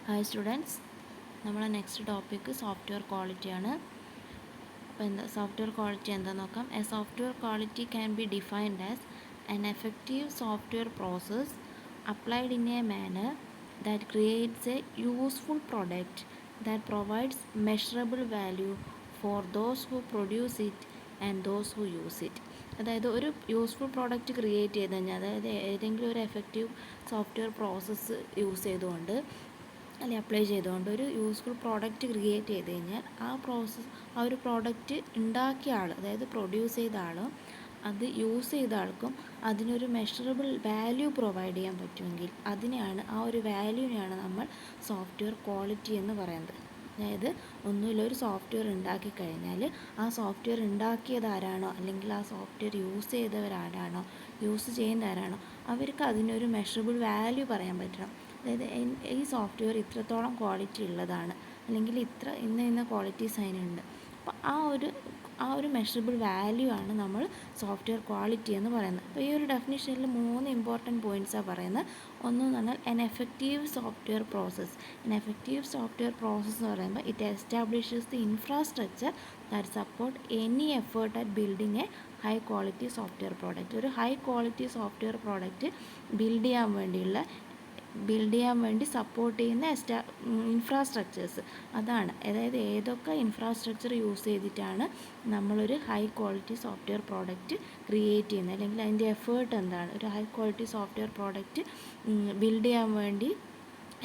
Hi students, നമ്മളെ next topic software ക്വാളിറ്റിയാണ്. അപ്പോൾ സോഫ്റ്റ്വെയർ ക്വാളിറ്റി എന്താണെന്ന് നോക്കാം. A software quality can be defined as an effective software process applied in a manner that creates a useful product that provides measurable value for those who produce it and those who use it. അതായത് ഒരു useful product create ചെയ്ത് കഴിഞ്ഞാൽ, അതായത് ഏതെങ്കിലും ഒരു effective software process use ചെയ്തുകൊണ്ട് അല്ലെങ്കിൽ apply ചെയ്തുകൊണ്ട് ഒരു യൂസ്ഫുൾ പ്രോഡക്റ്റ് ക്രിയേറ്റ് ചെയ്ത് കഴിഞ്ഞാൽ ആ ഒരു പ്രോഡക്റ്റ് ഉണ്ടാക്കിയ ആൾ, അതായത് പ്രൊഡ്യൂസ് ചെയ്ത ആളും അത് യൂസ് ചെയ്ത ആൾക്കും അതിനൊരു മെഷറബിൾ വാല്യൂ പ്രൊവൈഡ് ചെയ്യാൻ പറ്റുമെങ്കിൽ ആ ഒരു വാല്യൂവിനെയാണ് നമ്മൾ സോഫ്റ്റ്വെയർ ക്വാളിറ്റി എന്ന് പറയുന്നത്. അതായത് ഒന്നുമില്ല, ഒരു സോഫ്റ്റ്വെയർ ഉണ്ടാക്കി കഴിഞ്ഞാൽ ആ സോഫ്റ്റ്വെയർ ഉണ്ടാക്കിയത് ആരാണോ അല്ലെങ്കിൽ ആ സോഫ്റ്റ്വെയർ യൂസ് ചെയ്തവരാരാണോ, യൂസ് ചെയ്യുന്നവരാണോ, അവർക്ക് അതിനൊരു മെഷറബിൾ വാല്യൂ പറയാൻ പറ്റണം. അതായത് ഈ സോഫ്റ്റ്വെയർ ഇത്രത്തോളം ക്വാളിറ്റി ഉള്ളതാണ്, അല്ലെങ്കിൽ ഇന്ന ക്വാളിറ്റീസ് അതിനുണ്ട്. അപ്പോൾ ആ ഒരു മെഷറബിൾ വാല്യൂ ആണ് നമ്മൾ സോഫ്റ്റ്വെയർ ക്വാളിറ്റി എന്ന് പറയുന്നത്. അപ്പോൾ ഈ ഒരു ഡെഫിനിഷനിൽ 3 ഇമ്പോർട്ടൻറ്റ് പോയിൻറ്റ്സാണ് പറയുന്നത്. ഒന്ന് എന്ന് പറഞ്ഞാൽ an effective software process. An effective software process എന്ന് പറയുമ്പോൾ it establishes the infrastructure that support any effort at building a high quality software product. ഒരു high quality software product build ചെയ്യാൻ വേണ്ടി സപ്പോർട്ട് ചെയ്യുന്ന ഇൻഫ്രാസ്ട്രക്ചേഴ്സ്, അതാണ്. അതായത് ഏതൊക്കെ ഇൻഫ്രാസ്ട്രക്ചർ യൂസ് ചെയ്തിട്ടാണ് നമ്മളൊരു high quality software product create ചെയ്യുന്നത്, അല്ലെങ്കിൽ അതിൻ്റെ എഫേർട്ട് എന്താണ്, ഒരു high quality software product build ചെയ്യാൻ വേണ്ടി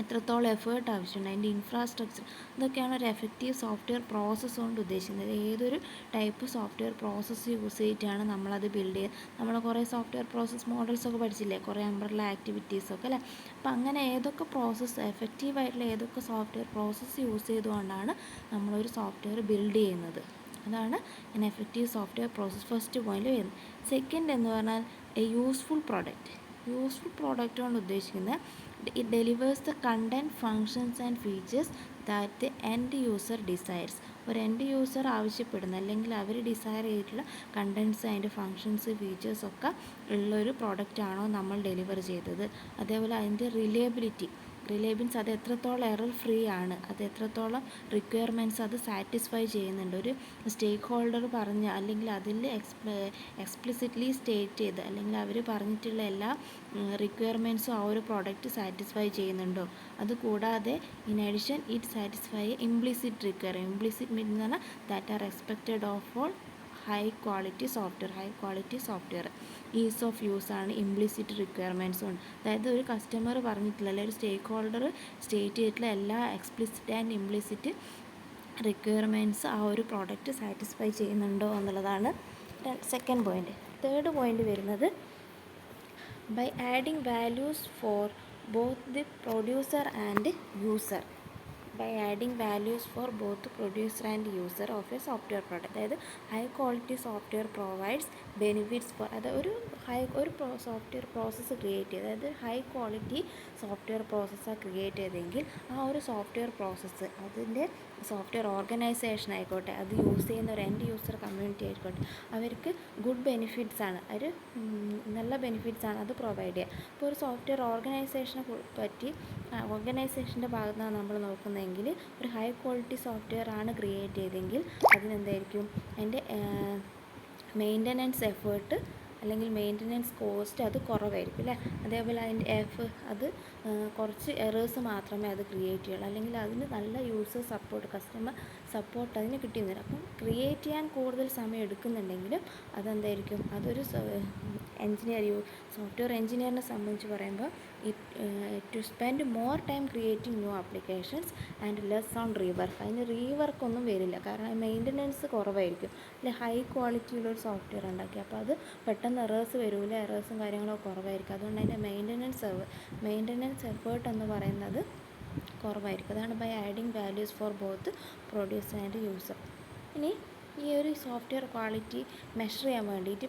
എത്രത്തോളം എഫേർട്ട് ആവശ്യമുണ്ട്, അതിൻ്റെ ഇൻഫ്രാസ്ട്രക്ചർ, ഇതൊക്കെയാണ് ഒരു എഫക്റ്റീവ് സോഫ്റ്റ്വെയർ പ്രോസസ്സ് കൊണ്ട് ഉദ്ദേശിക്കുന്നത്. ഏതൊരു ടൈപ്പ് സോഫ്റ്റ്വെയർ പ്രോസസ്സ് യൂസ് ചെയ്തിട്ടാണ് നമ്മളത് ബിൽഡ് ചെയ്യുക. നമ്മൾ കുറേ സോഫ്റ്റ്വെയർ പ്രോസസ്സ് മോഡൽസൊക്കെ പഠിച്ചില്ലേ, കുറേ അംബ്രല്ല ആക്ടിവിറ്റീസൊക്കെ അല്ലേ. അപ്പോൾ അങ്ങനെ ഏതൊക്കെ പ്രോസസ്സ് എഫക്റ്റീവായിട്ടുള്ള ഏതൊക്കെ സോഫ്റ്റ്വെയർ പ്രോസസ്സ് യൂസ് ചെയ്തുകൊണ്ടാണ് നമ്മളൊരു സോഫ്റ്റ്വെയർ ബിൽഡ് ചെയ്യുന്നത്, അതാണ് N effective software process first point വരുന്നത്. സെക്കൻഡ് എന്ന് പറഞ്ഞാൽ A useful product. Useful product കൊണ്ട് ഉദ്ദേശിക്കുന്നത് it delivers the content, functions and features that the end user desires. ഒരു എൻഡ് യൂസർ ആവശ്യപ്പെടുന്ന അല്ലെങ്കിൽ അവർ ഡിസയർ ചെയ്തിട്ടുള്ള കണ്ടൻറ്റ്സ്, അതിൻ്റെ ഫങ്ഷൻസ്, ഫീച്ചേഴ്സൊക്കെ ഉള്ളൊരു പ്രോഡക്റ്റാണോ നമ്മൾ ഡെലിവർ ചെയ്തത്. അതേപോലെ അതിൻ്റെ റിലയബിലിറ്റി അത് എത്രത്തോളം എറർ ഫ്രീ ആണ്, അത് എത്രത്തോളം റിക്വയർമെൻറ്റ്സ് അത് സാറ്റിസ്ഫൈ ചെയ്യുന്നുണ്ട്. ഒരു സ്റ്റേക്ക് ഹോൾഡർ പറഞ്ഞ അല്ലെങ്കിൽ അതിൽ എക്സ്പ്ലിസിറ്റ്ലി സ്റ്റേറ്റ് ചെയ്ത് അല്ലെങ്കിൽ അവർ പറഞ്ഞിട്ടുള്ള എല്ലാ റിക്വയർമെൻറ്റ്സും ആ ഒരു പ്രോഡക്റ്റ് സാറ്റിസ്ഫൈ ചെയ്യുന്നുണ്ടോ. അതുകൂടാതെ in addition it satisfy implicit means എന്ന് പറഞ്ഞാൽ that are expected of all high quality software. Is of use ആണ് ഇംപ്ലിസിറ്റ് റിക്വയർമെൻറ്റ്സും ഉണ്ട്. അതായത് ഒരു കസ്റ്റമർ പറഞ്ഞിട്ടുള്ള അല്ലെങ്കിൽ ഒരു സ്റ്റേക്ക് ഹോൾഡർ സ്റ്റേറ്റ് ചെയ്തിട്ടുള്ള എല്ലാ എക്സ്പ്ലിസിറ്റ് ആൻഡ് ഇംപ്ലിസിറ്റ് റിക്വയർമെൻറ്റ്സ് ആ ഒരു പ്രോഡക്റ്റ് സാറ്റിസ്ഫൈ ചെയ്യുന്നുണ്ടോ എന്നുള്ളതാണ് സെക്കൻഡ് പോയിൻറ്റ്. തേർഡ് പോയിൻറ്റ് വരുന്നത് by adding values for both the producer and user. Of a software product. അതായത് high quality software provides benefits for, അതായത് ഒരു സോഫ്റ്റ്വെയർ പ്രോസസ്സ് ക്രിയേറ്റ് ചെയ്ത്, അതായത് ഹൈ ക്വാളിറ്റി സോഫ്റ്റ്വെയർ പ്രോസസ്സാണ് create ചെയ്തെങ്കിൽ ആ ഒരു സോഫ്റ്റ്വെയർ പ്രോസസ്സ് അതിൻ്റെ സോഫ്റ്റ്വെയർ ഓർഗനൈസേഷൻ ആയിക്കോട്ടെ, അത് യൂസ് ചെയ്യുന്ന ഒരു എൻഡ് യൂസർ കമ്മ്യൂണിറ്റി ആയിക്കോട്ടെ, അവർക്ക് ഗുഡ് ബെനിഫിറ്റ്സാണ്, നല്ല ബെനിഫിറ്റ്സാണ് അത് പ്രൊവൈഡ് ചെയ്യുക. ഇപ്പോൾ ഒരു സോഫ്റ്റ്വെയർ ഓർഗനൈസേഷൻ്റെ ഭാഗത്താണ് നമ്മൾ നോക്കുന്നതെങ്കിൽ ഒരു ഹൈ ക്വാളിറ്റി സോഫ്റ്റ്വെയർ ആണ് ക്രിയേറ്റ് ചെയ്തെങ്കിൽ അതിനെന്തായിരിക്കും, അതിൻ്റെ മെയിൻ്റനൻസ് എഫേർട്ട് അല്ലെങ്കിൽ മെയിൻ്റനൻസ് കോസ്റ്റ് അത് കുറവായിരിക്കും അല്ലേ. അതേപോലെ അതിൻ്റെ അത് കുറച്ച് എറേഴ്സ് മാത്രമേ അത് ക്രിയേറ്റ് ചെയ്യുള്ളൂ, അല്ലെങ്കിൽ അതിന് നല്ല യൂസർ സപ്പോർട്ട്, കസ്റ്റമർ സപ്പോർട്ട് അതിന് കിട്ടുന്നില്ല. അപ്പം ക്രിയേറ്റ് ചെയ്യാൻ കൂടുതൽ സമയം എടുക്കുന്നുണ്ടെങ്കിലും അതെന്തായിരിക്കും, അതൊരു സോഫ്റ്റ്വെയർ എഞ്ചിനീയറിനെ സംബന്ധിച്ച് പറയുമ്പോൾ to spend more time creating new applications and less on rework. അതിന് റീവർക്കൊന്നും വരില്ല, കാരണം മെയിൻ്റനൻസ് കുറവായിരിക്കും. അല്ലെ ഹൈ ക്വാളിറ്റിയുള്ളൊരു സോഫ്റ്റ്വെയർ ഉണ്ടാക്കി, അപ്പോൾ അത് പെട്ടെന്ന് എറേഴ്സ് വരില്ല, എറേഴ്സും കാര്യങ്ങളൊക്കെ കുറവായിരിക്കും. അതുകൊണ്ട് അതിൻ്റെ മെയിൻ്റനൻസ് എഫേർട്ട് എന്ന് പറയുന്നത് കുറവായിരിക്കും. അതാണ് by adding values for both producer and user. ഇനി ഈ ഒരു സോഫ്റ്റ്വെയർ ക്വാളിറ്റി മെഷർ ചെയ്യാൻ വേണ്ടിയിട്ട്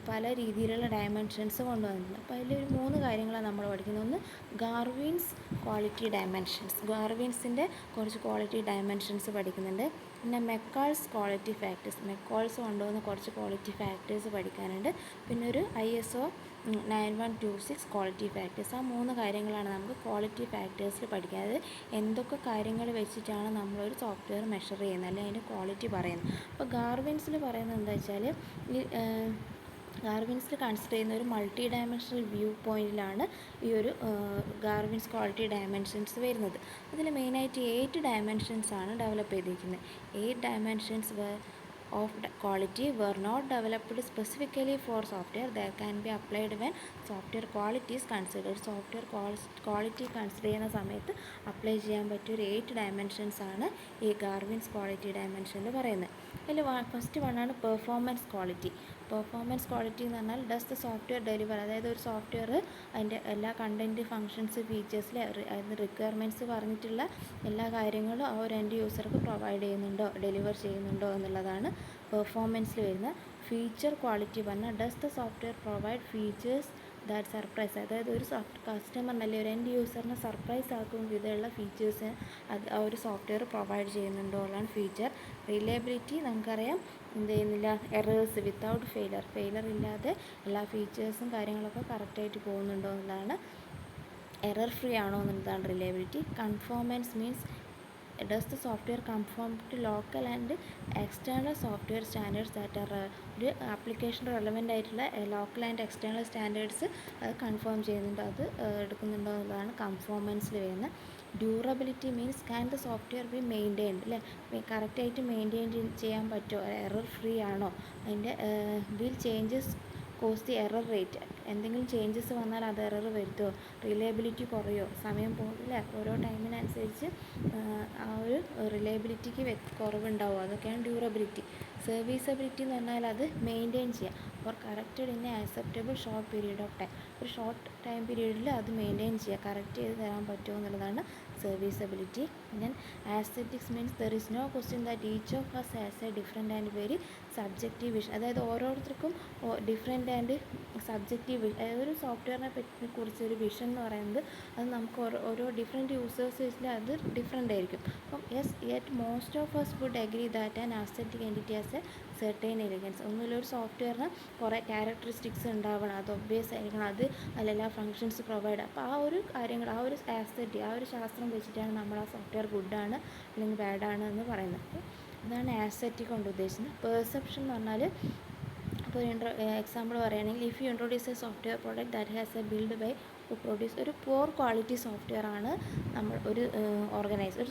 പല രീതിയിലുള്ള ഡയമെൻഷൻസ് കൊണ്ടുവന്നിട്ടുണ്ട്. അപ്പോൾ അതിലൊരു 3 കാര്യങ്ങളാണ് നമ്മൾ പഠിക്കുന്നത്. ഒന്ന് ഗാർവിൻസ് ക്വാളിറ്റി ഡയമെൻഷൻസ്, ഗാർവിൻസിൻ്റെ കുറച്ച് ക്വാളിറ്റി ഡയമെൻഷൻസ് പഠിക്കുന്നുണ്ട്. പിന്നെ മെക്കാൾസ് ക്വാളിറ്റി ഫാക്ടേഴ്സ്, മെക്കോൾസ് കൊണ്ടുവന്ന കുറച്ച് ക്വാളിറ്റി ഫാക്ടേഴ്സ് പഠിക്കാനുണ്ട്. പിന്നെ ഒരു ISO 9126 ക്വാളിറ്റി ഫാക്ടേഴ്സ്. ആ 3 കാര്യങ്ങളാണ് നമുക്ക് ക്വാളിറ്റി ഫാക്ടേഴ്സിൽ പഠിക്കുക. അതായത് എന്തൊക്കെ കാര്യങ്ങൾ വെച്ചിട്ടാണ് നമ്മളൊരു സോഫ്റ്റ്വെയർ മെഷർ ചെയ്യുന്നത്, അല്ലെങ്കിൽ അതിൻ്റെ ക്വാളിറ്റി പറയുന്നത്. അപ്പോൾ ഗാർവിൻസിൽ പറയുന്നത് എന്താ വെച്ചാൽ, ഈ ഗാർവിൻസിൽ കൺസിഡർ ചെയ്യുന്ന ഒരു മൾട്ടി ഡയമെൻഷണൽ വ്യൂ പോയിൻറ്റിലാണ് ഈ ഒരു ഗാർവിൻസ് ക്വാളിറ്റി ഡയമെൻഷൻസ് വരുന്നത്. അതിൽ മെയിനായിട്ട് 8 ഡയമെൻഷൻസ് ആണ് ഡെവലപ്പ് ചെയ്തിരിക്കുന്നത്. 8 dimensions of quality were not developed specifically for software. They can be applied when software quality is considered. Software quality consider ചെയ്യുന്ന സമയത്ത് അപ്ലൈ ചെയ്യാൻ പറ്റിയ ഒരു 8 ഡയമെൻഷൻസ് ആണ് ഈ ഗാർവിൻസ് ക്വാളിറ്റി ഡയമെൻഷനിൽ പറയുന്നത്. അതിൽ ഫസ്റ്റ് വണ്ണാണ് പെർഫോമൻസ് ക്വാളിറ്റി. പെർഫോമൻസ് ക്വാളിറ്റി എന്ന് പറഞ്ഞാൽ ഡസ് ദ സോഫ്റ്റ്വെയർ ഡെലിവർ, അതായത് ഒരു സോഫ്റ്റ്വെയർ അതിൻ്റെ എല്ലാ കണ്ടൻറ്റ്, ഫങ്ഷൻസ്, ഫീച്ചേഴ്സിൽ അതിന് റിക്വയർമെൻറ്റ്സ് പറഞ്ഞിട്ടുള്ള എല്ലാ കാര്യങ്ങളും ആ ഒരു എൻഡ് യൂസർക്ക് പ്രൊവൈഡ് ചെയ്യുന്നുണ്ടോ, ഡെലിവർ ചെയ്യുന്നുണ്ടോ എന്നുള്ളതാണ് പെർഫോമൻസിൽ വരുന്ന. ഫീച്ചർ ക്വാളിറ്റി പറഞ്ഞാൽ does the software provide features that surprise, അതായത് ഒരു കസ്റ്റമറിനല്ലേ ഒരു എൻഡ് യൂസറിനെ സർപ്രൈസ് ആക്കും വിധമുള്ള ഫീച്ചേഴ്സ് അത് ആ ഒരു സോഫ്റ്റ്വെയർ പ്രൊവൈഡ് ചെയ്യുന്നുണ്ടോ ഉള്ളതാണ് ഫീച്ചർ. റിലയബിലിറ്റി നമുക്കറിയാം എന്ത് ചെയ്യുന്നില്ല, എറേഴ്സ് വിത്തൗട്ട് ഫെയിലർ ഇല്ലാതെ എല്ലാ ഫീച്ചേഴ്സും കാര്യങ്ങളൊക്കെ കറക്റ്റായിട്ട് പോകുന്നുണ്ടോ എന്നുള്ളതാണ്. എറർ ഫ്രീ ആണോ എന്നുള്ളതാണ് reliability. Conformance means does the software conform to local and external software standards that are, ഒരു ആപ്ലിക്കേഷൻ റെലവൻ്റ് ആയിട്ടുള്ള ലോക്കൽ ആൻഡ് എക്സ്റ്റേണൽ സ്റ്റാൻഡേർഡ്സ് അത് കൺഫേം ചെയ്യുന്നുണ്ടോ, അത് എടുക്കുന്നുണ്ടോ എന്നുള്ളതാണ് കൺഫോമൻസിൽ വരുന്നത്. Durability means can the software be maintained, അല്ലേ, കറക്റ്റായിട്ട് മെയിൻറ്റെയിൻ ചെയ്യാൻ പറ്റുമോ, എറർ ഫ്രീ ആണോ, അതിൻ്റെ will changes cause the error rate, എന്തെങ്കിലും ചേഞ്ചസ് വന്നാൽ അത് എറർ വരുത്തുമോ, റിലയബിലിറ്റി കുറയോ, സമയം പോകില്ല, ഓരോ ടൈമിനനുസരിച്ച് ആ ഒരു റിലയബിലിറ്റിക്ക് കുറവുണ്ടാവും, അതൊക്കെയാണ് ഡ്യൂറബിലിറ്റി. സർവീസബിലിറ്റി എന്ന് പറഞ്ഞാൽ അത് മെയിൻറ്റെയിൻ ചെയ്യുക for corrected in a acceptable short period of time, ഒരു ഷോർട്ട് ടൈം പീരീഡിൽ അത് മെയിൻറ്റെയിൻ ചെയ്യുക, കറക്റ്റ് ചെയ്ത് തരാൻ പറ്റുമോ എന്നുള്ളതാണ് serviceability. Then aesthetics means there is no question that each of us has a different and very subjective vision, അതായത് ഓരോരുത്തർക്കും ഡിഫറെൻ്റ് ആൻഡ് സബ്ജക്റ്റീവ്, അതായത് ഒരു സോഫ്റ്റ്വെയറിനെ കുറിച്ച് ഒരു വിഷൻ എന്ന് പറയുന്നത് അത് നമുക്ക് ഓരോ ഡിഫറെൻറ്റ് യൂസേഴ്സ് വെച്ചിൽ അത് ഡിഫറെൻ്റ് ആയിരിക്കും. അപ്പം yet most of us would agree that an aesthetic entity has a certain elegance. ഒന്നുമില്ല, ഒരു സോഫ്റ്റ്വെയറിന് കുറേ ക്യാരക്ടറിസ്റ്റിക്സ് ഉണ്ടാവണം, അത് ഒബ്വിയസ് ആയിരിക്കണം, അത് അല്ലെല്ലാ ഫങ്ഷൻസ് പ്രൊവൈഡ്. അപ്പോൾ ആ ഒരു കാര്യങ്ങൾ, ആ ഒരു ആസ്തെറ്റിക്, ആ ഒരു ശാസ്ത്രം വെച്ചിട്ടാണ് നമ്മൾ ആ സോഫ്റ്റ്വെയർ ഗുഡാണ് അല്ലെങ്കിൽ ബാഡാണ് എന്ന് പറയുന്നത്. അപ്പോൾ അതാണ് ആസ്തെറ്റിക് കൊണ്ട് ഉദ്ദേശിക്കുന്നത്. പെർസെപ്ഷൻ എന്ന് പറഞ്ഞാൽ, അപ്പോൾ എക്സാമ്പിൾ പറയുകയാണെങ്കിൽ, if you introduce a software product that has a build by produce, ഒരു പുവർ ക്വാളിറ്റി സോഫ്റ്റ്വെയർ ആണ് നമ്മൾ ഒരു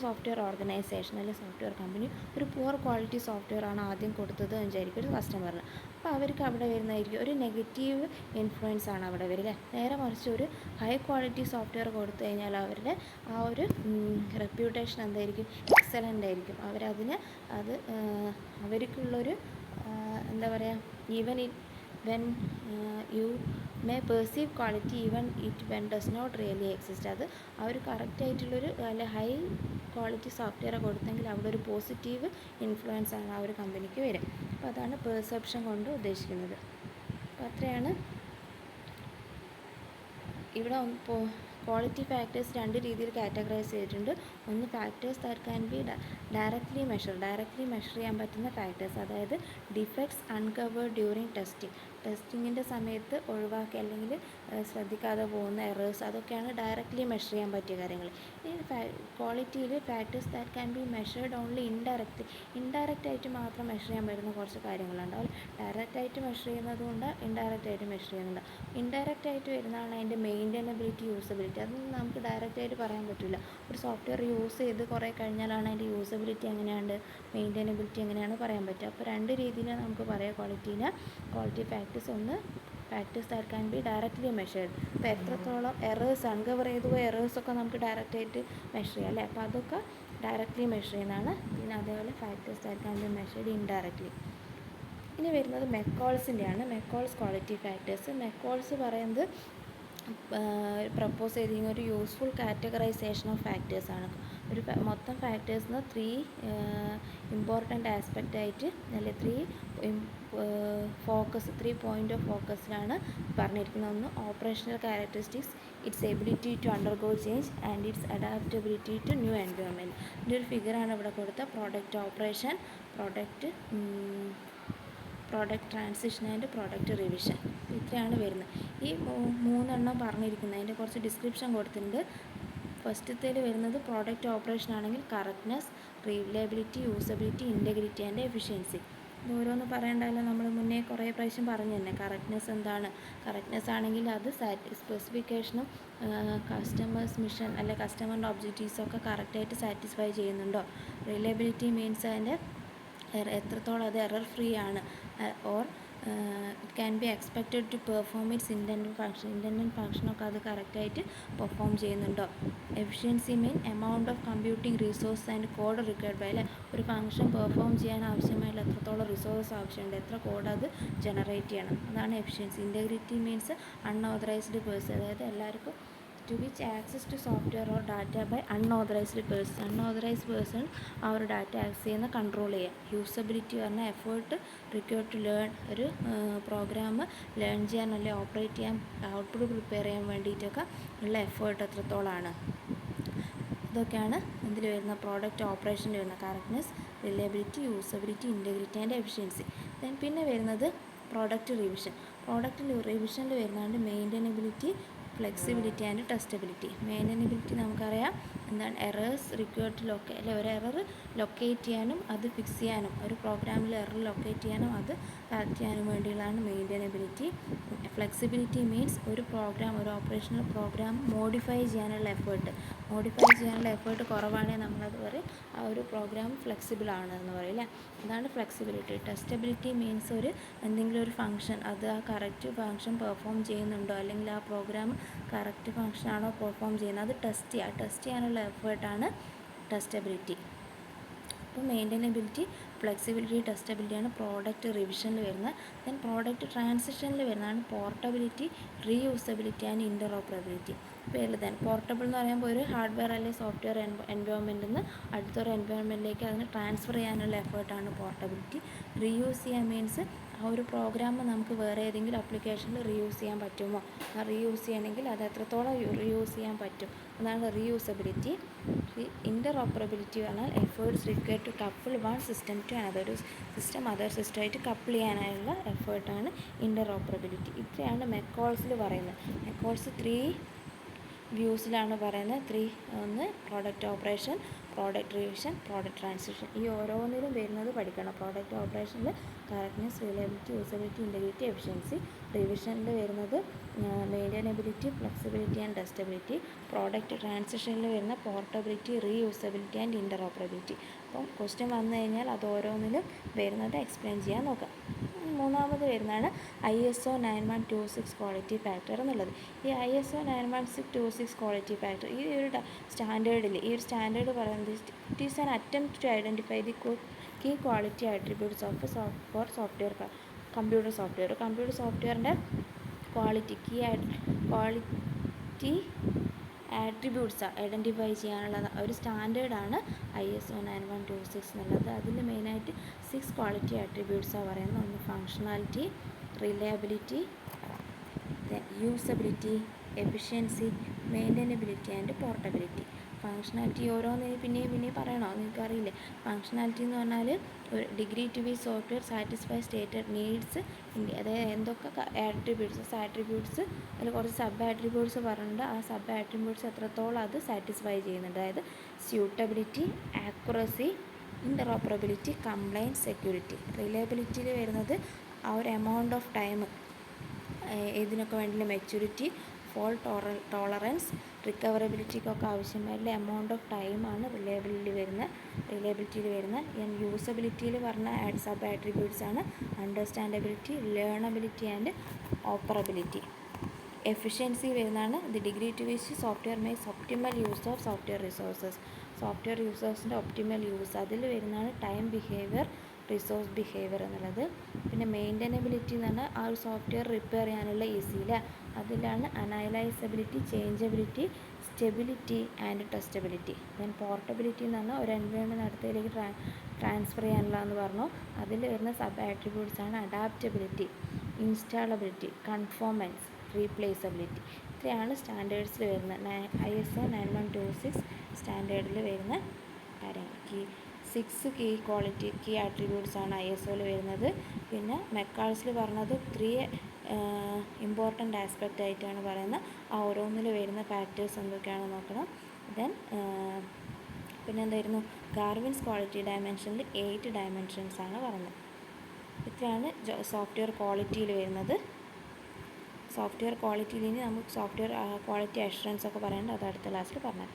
സോഫ്റ്റ്വെയർ ഓർഗനൈസേഷൻ അല്ലെങ്കിൽ സോഫ്റ്റ്വെയർ കമ്പനി ഒരു പുവർ ക്വാളിറ്റി സോഫ്റ്റ്വെയർ ആണ് ആദ്യം കൊടുത്തത് എന്ന് വിചാരിക്കും ഒരു കസ്റ്റമറിന്. അപ്പോൾ അവർക്ക് അവിടെ വരുന്നതായിരിക്കും ഒരു നെഗറ്റീവ് ഇൻഫ്ലുവൻസ് ആണ് അവിടെ വരിക. നേരെ മറിച്ച് ഒരു ഹൈ ക്വാളിറ്റി സോഫ്റ്റ്വെയർ കൊടുത്തു കഴിഞ്ഞാൽ അവരുടെ ആ ഒരു റെപ്യൂട്ടേഷൻ എന്തായിരിക്കും, എക്സലൻ്റ് ആയിരിക്കും. അവർക്കുള്ളൊരു എന്താ പറയുക, even when you may perceive quality even it when does not really exist, അത് ആ ഒരു കറക്റ്റായിട്ടുള്ളൊരു അല്ല ഹൈ ക്വാളിറ്റി സോഫ്റ്റ്വെയർ കൊടുത്തെങ്കിൽ അവിടെ ഒരു പോസിറ്റീവ് ഇൻഫ്ലുവൻസ് ആണ് ആ ഒരു കമ്പനിക്ക് വരിക. അപ്പോൾ അതാണ് പെർസെപ്ഷൻ കൊണ്ട് ഉദ്ദേശിക്കുന്നത്. അപ്പോൾ അത്രയാണ് ഇവിടെ. ക്വാളിറ്റി ഫാക്ടേഴ്സ് രണ്ട് രീതിയിൽ കാറ്റഗറൈസ് ചെയ്തിട്ടുണ്ട്. ഒന്ന് factors that can be directly measure ചെയ്യാൻ പറ്റുന്ന ഫാക്ടേഴ്സ്, അതായത് ഡിഫക്ട്സ് അൺകവേർഡ് ഡ്യൂറിങ് ടെസ്റ്റിങ്ങിൻ്റെ സമയത്ത് ഒഴിവാക്കി അല്ലെങ്കിൽ ശ്രദ്ധിക്കാതെ പോകുന്ന എറേഴ്സ്, അതൊക്കെയാണ് ഡയറക്റ്റ്ലി മെഷർ ചെയ്യാൻ പറ്റിയ കാര്യങ്ങൾ. ഈ ക്വാളിറ്റിയിൽ factors that can be measured only indirect ആയിട്ട് മാത്രം മെഷർ ചെയ്യാൻ പറ്റുന്ന കുറച്ച് കാര്യങ്ങളുണ്ടാവും. ഡയറക്റ്റായിട്ട് മെഷർ ചെയ്യുന്നതുകൊണ്ട് ഇൻഡയറക്റ്റ് ആയിട്ട് മെഷർ ചെയ്യുന്നുണ്ട്. ഇൻഡയറക്റ്റ് ആയിട്ട് വരുന്നതാണ് അതിൻ്റെ മെയിൻറ്റെനബിലിറ്റി, യൂസബിലിറ്റി. അതൊന്നും നമുക്ക് ഡയറക്റ്റായിട്ട് പറയാൻ പറ്റില്ല. ഒരു സോഫ്റ്റ്വെയർ യൂസ് ചെയ്ത് കുറേ കഴിഞ്ഞാലാണ് അതിൻ്റെ യൂസബിലിറ്റി എങ്ങനെയാണ്, മെയിൻറ്റെനബിലിറ്റി എങ്ങനെയാണ് പറയാൻ പറ്റുക. അപ്പോൾ രണ്ട് രീതിയിലാണ് നമുക്ക് പറയാം ക്വാളിറ്റി ഫാക്ടേഴ്സ്. ഒന്ന് factors that can be directly measured. അപ്പോൾ എത്രത്തോളം എറേഴ്സ് അൺകവർ ചെയ്തു പോയ എറേഴ്സൊക്കെ നമുക്ക് ഡയറക്റ്റായിട്ട് മെഷർ ചെയ്യാം, അല്ലേ. അപ്പോൾ അതൊക്കെ ഡയറക്റ്റ്ലി മെഷർ ചെയ്യുന്നതാണ്. പിന്നെ അതേപോലെ factors that can be measured indirectly. ഇനി വരുന്നത് മെക്കോൾസിൻ്റെയാണ്. മെക്കോൾസ് ക്വാളിറ്റി ഫാക്ടേഴ്സ്. മെക്കോൾസ് പറയുന്നത് പ്രപ്പോസ് ചെയ്തിരിക്കുന്ന ഒരു യൂസ്ഫുൾ കാറ്റഗറൈസേഷൻ ഓഫ് ഫാക്ടേഴ്സാണ്. ഒരു മൊത്തം ഫാക്ടേഴ്സിന് 3 ഇമ്പോർട്ടൻ്റ് ആസ്പെക്റ്റ് ആയിട്ട്, അല്ലെ 3 പോയിൻ്റ് ഓഫ് ഫോക്കസിലാണ് പറഞ്ഞിരിക്കുന്നത്. ഒന്ന് operational characteristics, its ability to undergo change and its adaptability to new environment. ഇതിൻ്റെ ഒരു ഫിഗറാണ് ഇവിടെ കൊടുത്ത. Product operation, product product transition and product revision. ഇത്രയാണ് വരുന്നത്. ഈ മൂന്നെണ്ണം പറഞ്ഞിരിക്കുന്നത് അതിൻ്റെ കുറച്ച് ഡിസ്ക്രിപ്ഷൻ കൊടുത്തിട്ടുണ്ട്. ഫസ്റ്റത്തേൽ വരുന്നത് പ്രോഡക്റ്റ് ഓപ്പറേഷൻ ആണെങ്കിൽ correctness, reliability, usability, integrity and efficiency. ഇത് ഓരോന്ന് പറയേണ്ടല്ലോ, നമ്മൾ മുന്നേ കുറേ പ്രാവശ്യം പറഞ്ഞു തന്നെ. കറക്റ്റ്നെസ് എന്താണ്? കറക്റ്റ്നെസ് ആണെങ്കിൽ അത് സ്പെസിഫിക്കേഷനും കസ്റ്റമേഴ്സ് മിഷൻ അല്ലെ കസ്റ്റമറിൻ്റെ ഒബ്ജക്റ്റീവ്സൊക്കെ കറക്റ്റായിട്ട് സാറ്റിസ്ഫൈ ചെയ്യുന്നുണ്ടോ. റിലയബിലിറ്റി മീൻസ് അതിൻ്റെ എത്രത്തോളം അത് എറർ ഫ്രീ ആണ്, or it can be expected to perform its intended ഫങ്ഷനൊക്കെ അത് കറക്റ്റായിട്ട് പെർഫോം ചെയ്യുന്നുണ്ടോ. Efficiency mean amount of computing resource and code required by, അല്ലെ ഒരു ഫംഗ്ഷൻ പെർഫോം ചെയ്യാൻ ആവശ്യമായിട്ടുള്ള എത്രത്തോളം റിസോഴ്സ് ആവശ്യമുണ്ട്, എത്ര കോഡ് അത് ജനറേറ്റ് ചെയ്യണം, അതാണ് efficiency. Integrity means unauthorised person, അതായത് എല്ലാവർക്കും to which access to software or data by unauthorized person. Unauthorized person ആ ഒരു ഡാറ്റ ആക്സസ് ചെയ്യുന്ന കൺട്രോൾ ചെയ്യുക. യൂസബിലിറ്റി പറഞ്ഞാൽ എഫേർട്ട് റിക്വയർഡ് ടു ലേൺ, ഒരു പ്രോഗ്രാം ലേൺ ചെയ്യാൻ അല്ലെങ്കിൽ ഓപ്പറേറ്റ് ചെയ്യാൻ, ഔട്ട്പുട്ട് പ്രിപ്പയർ ചെയ്യാൻ വേണ്ടിയിട്ടൊക്കെ ഉള്ള എഫേർട്ട് എത്രത്തോളമാണ്. ഇതൊക്കെയാണ് ഇതിൽ വരുന്ന പ്രോഡക്റ്റ് ഓപ്പറേഷനിൽ വരുന്ന correctness, reliability, usability, integrity and efficiency. പിന്നെ വരുന്നത് പ്രോഡക്റ്റ് റിവിഷൻ. പ്രോഡക്റ്റ് റിവിഷനിൽ വരുന്നതാണ് മെയിൻ്റനബിലിറ്റി, ഫ്ലെക്സിബിലിറ്റി ആൻഡ് ടെസ്റ്റബിലിറ്റി. മെയിൻ്റനബിലിറ്റി നമുക്കറിയാം എന്താണ്, എറേഴ്സ് റിക്വയർഡ് ടു അല്ലെ ഒരു എറർ ലൊക്കേറ്റ് ചെയ്യാനും അത് ഫിക്സ് ചെയ്യാനും, ഒരു പ്രോഗ്രാമിൽ എറർ ലൊക്കേറ്റ് ചെയ്യാനും അത് കറക്റ്റ് ചെയ്യാനും വേണ്ടിയുള്ളതാണ് മെയിൻ്റനബിലിറ്റി. ഫ്ലെക്സിബിലിറ്റി മീൻസ് ഒരു ഓപ്പറേഷണൽ പ്രോഗ്രാം മോഡിഫൈ ചെയ്യാനുള്ള എഫേർട്ട് കുറവാണെങ്കിൽ നമ്മളത് പറയും ആ ഒരു പ്രോഗ്രാം ഫ്ലെക്സിബിൾ ആണെന്ന് പറയും, അല്ലേ. അതാണ് ഫ്ലെക്സിബിലിറ്റി. ടെസ്റ്റബിലിറ്റി മീൻസ് എന്തെങ്കിലും ഒരു ഫംഗ്ഷൻ അത് ആ കറക്റ്റ് ഫംഗ്ഷൻ പെർഫോം ചെയ്യുന്നുണ്ടോ, അല്ലെങ്കിൽ ആ പ്രോഗ്രാം കറക്റ്റ് ഫംഗ്ഷനാണോ പെർഫോം ചെയ്യുന്നത്, അത് ടെസ്റ്റ് ചെയ്യാനുള്ള എഫേർട്ടാണ് ടെസ്റ്റബിലിറ്റി. അപ്പോൾ മെയിൻ്റനബിലിറ്റി, ഫ്ലെക്സിബിലിറ്റി, ടെസ്റ്റബിലിറ്റിയാണ് പ്രോഡക്റ്റ് റിവിഷനിൽ വരുന്നത്. ദെൻ പ്രോഡക്റ്റ് ട്രാൻസിഷനിൽ വരുന്നതാണ് പോർട്ടബിലിറ്റി, റീയൂസബിലിറ്റി ആൻഡ് ഇൻ്ററോപ്പറബിലിറ്റി. പേരിൽ തന്നെ പോർട്ടബിൾ എന്ന് പറയുമ്പോൾ ഒരു ഹാർഡ്വെയർ അല്ലെങ്കിൽ സോഫ്റ്റ്വെയർ എൻവയോൺമെൻറ്റിൽ നിന്ന് അടുത്തൊരു എൻവയോൺമെൻറ്റിലേക്ക് അതിന് ട്രാൻസ്ഫർ ചെയ്യാനുള്ള എഫേർട്ടാണ് പോർട്ടബിലിറ്റി. റീയൂസ് ചെയ്യാൻ മീൻസ് ആ ഒരു പ്രോഗ്രാം നമുക്ക് വേറെ ഏതെങ്കിലും ആപ്ലിക്കേഷനിൽ റീയൂസ് ചെയ്യാൻ പറ്റുമോ, ആ റീയൂസ് ചെയ്യണമെങ്കിൽ അത് എത്രത്തോളം റീയൂസ് ചെയ്യാൻ പറ്റും, അതാണ് റീയൂസബിലിറ്റി. ഇൻ്ററോപ്പറബിലിറ്റി പറഞ്ഞാൽ efforts required to couple one system to another സിസ്റ്റമായിട്ട് കപ്പിൾ ചെയ്യാനുള്ള എഫേർട്ടാണ് ഇൻ്ററോപ്പറബിലിറ്റി. ഇത്രയാണ് മെക്കോൾസിൽ പറയുന്നത്. മെക്കോൾസ് 3 വ്യൂസിലാണ് പറയുന്നത്. ഒന്ന് product operation, product revision, product transition. ഈ ഓരോന്നിലും വരുന്നത് പഠിക്കണം. പ്രോഡക്റ്റ് ഓപ്പറേഷനിൽ correctness, reliability, usability, integrity, efficiency. റിവിഷനിൽ വരുന്നത് maintainability, flexibility and testability. Product ട്രാൻസിഷനിൽ വരുന്ന പോർട്ടബിലിറ്റി, റീയൂസബിലിറ്റി ആൻഡ് ഇൻ്ററോപ്പറബിലിറ്റി. അപ്പം ക്വസ്റ്റ്യൻ വന്നു കഴിഞ്ഞാൽ അത് ഓരോന്നിലും വരുന്നത് എക്സ്പ്ലെയിൻ ചെയ്യാൻ നോക്കാം. മൂന്നാമത് വരുന്നതാണ് ISO 9126 ക്വാളിറ്റി ഫാക്ടർ എന്നുള്ളത്. ഈ ISO 9126 ക്വാളിറ്റി ഫാക്ടർ ഈ ഒരു സ്റ്റാൻഡേർഡ് പറയുന്നത് it is an attempt to identify the key quality attributes of computer സോഫ്റ്റ്വെയറിൻ്റെ ക്വാളിറ്റി ആട്രിബ്യൂട്ട്സ് ഐഡൻറ്റിഫൈ ചെയ്യാനുള്ള ഒരു സ്റ്റാൻഡേർഡാണ് ISO 9126 എന്നുള്ളത്. അതിൽ മെയിനായിട്ട് 6 ക്വാളിറ്റി ആട്രിബ്യൂട്ട്സാണ് പറയുന്നത്. ഒന്ന് functionality, reliability, usability, efficiency, maintainability and portability. Functionality ഓരോന്നിനും പിന്നെയും പറയണോ, നിങ്ങൾക്കറിയില്ലേ. ഫങ്ഷണാലിറ്റി എന്ന് പറഞ്ഞാൽ ഒരു degree to be software satisfy stated needs, അതായത് എന്തൊക്കെ ആട്രിബ്യൂട്ട്സ് അതിൽ കുറച്ച് സബ് ആട്രിബ്യൂട്ട്സ് പറഞ്ഞിട്ടുണ്ട്. ആ സബ് ആട്രിബ്യൂട്ട്സ് എത്രത്തോളം അത് സാറ്റിസ്ഫൈ ചെയ്യുന്നുണ്ട്. അതായത് സ്യൂട്ടബിലിറ്റി, ആക്യുറസി, ഇൻ്ററോപ്പറബിലിറ്റി, കംപ്ലൈൻസ്, സെക്യൂരിറ്റി. റിലയബിലിറ്റിയിൽ വരുന്നത് ആ ഒരു എമൗണ്ട് ഓഫ് ടൈം, ഇതിനൊക്കെ വേണ്ടിയുള്ള മെച്യൂരിറ്റി, ഫോൾട്ട് ടോളറൻസ്, റിക്കവറബിലിറ്റിക്കൊക്കെ ആവശ്യമായിട്ടുള്ള എമൗണ്ട് ഓഫ് ടൈമാണ് റിലയബിലിറ്റിയിൽ വരുന്ന. യൂസബിലിറ്റിയിൽ പറഞ്ഞ സബ് ആട്രിബ്യൂട്ട്സ് ആണ് understandability, learnability and operability. Efficiency വരുന്നതാണ് the degree to which software makes optimal use of software റിസോഴ്സിൻ്റെ ഒപ്റ്റിമൽ യൂസ്. അതിൽ വരുന്നതാണ് ടൈം ബിഹേവിയർ, റിസോഴ്സ് ബിഹേവിയർ എന്നുള്ളത്. പിന്നെ മെയിൻ്റനബിലിറ്റി എന്ന് പറഞ്ഞാൽ ആ ഒരു സോഫ്റ്റ്വെയർ റിപ്പയർ ചെയ്യാനുള്ള ഈസിയില്ല. അതിലാണ് analysability, changeability, stability and testability. Then portability എന്ന് പറഞ്ഞാൽ ഒരു എൻവയോൺമെൻറ്റ് അടുത്തതിലേക്ക് ട്രാൻസ്ഫർ ചെയ്യാനുള്ളതെന്ന് പറഞ്ഞു. അതിൽ വരുന്ന സബ് ആട്രിബ്യൂട്ട്സ് ആണ് അഡാപ്റ്റബിലിറ്റി, ഇൻസ്റ്റാളബിലിറ്റി, കൺഫോമൻസ്, റീപ്ലേസബിലിറ്റി. ഇത്രയാണ് സ്റ്റാൻഡേർഡ്സിൽ വരുന്ന ISO 9126 സ്റ്റാൻഡേർഡിൽ വരുന്ന കാര്യങ്ങൾ. 6 കീ ആട്രിബ്യൂട്ട്സ് ആണ് ISOയിൽ വരുന്നത്. പിന്നെ മെക്കാൾസിൽ പറഞ്ഞത് 3 ഇമ്പോർട്ടൻ്റ് ആസ്പെക്റ്റ് ആയിട്ടാണ് പറയുന്നത്. ആ ഓരോന്നിൽ വരുന്ന ഫാക്ടേഴ്സ് എന്തൊക്കെയാണെന്ന് നോക്കണം. ദെൻ പിന്നെ എന്തായിരുന്നു, ഗാർവിൻസ് ക്വാളിറ്റി ഡയമെൻഷനിൽ 8 ഡയമെൻഷൻസ് ആണ് പറഞ്ഞത്. ഇത്രയാണ് സോഫ്റ്റ്വെയർ ക്വാളിറ്റിയിൽ വരുന്നത്. സോഫ്റ്റ്വെയർ ക്വാളിറ്റിയിൽ ഇനി നമുക്ക് സോഫ്റ്റ്വെയർ ക്വാളിറ്റി അഷുറൻസ് ഒക്കെ പറയേണ്ടത് അത് അടുത്ത ക്ലാസ്സിൽ പറഞ്ഞുതരാം.